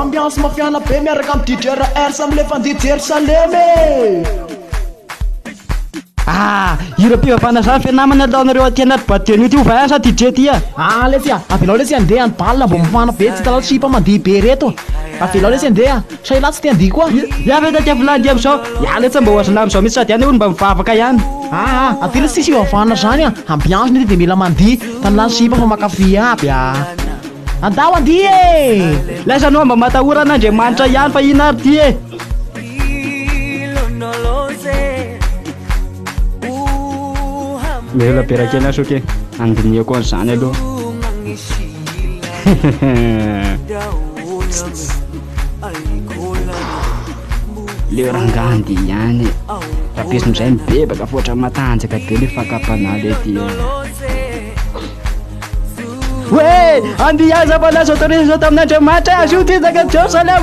Ambiance mafiana be miaraka amin'ny DJ R sam'le fandihy Jerusalem Ireo mpivavana zany fianamana alaonareo aty anaty badian'io ty ovay sa DJ ty le ty avelao le sy andeha any balina mbo mifana be tsy talao sipa mandihy be reto avelao le sy andeha say latsy ty andihy koa Iavy taty avilandy am'zao le tsy mba hoazana am'zao mitsy sady any olo mba mivavaka ihany aty le sisy ivavana zany ambiance nety de mila mandihy tanilany sipa fa makafy aby andao andihy Lasa anao mba matahoran'Andriamanitra ihany fa ina ary ty Le la perakena soke andiniako an'izany aloha le rangandy ihany rapesin'izay mibebaka foatra matanjaka be le fakapana le ty Oe andihy aza fa laza autorisation tamin'Andriamanitra azo io ty zaka Jerusalem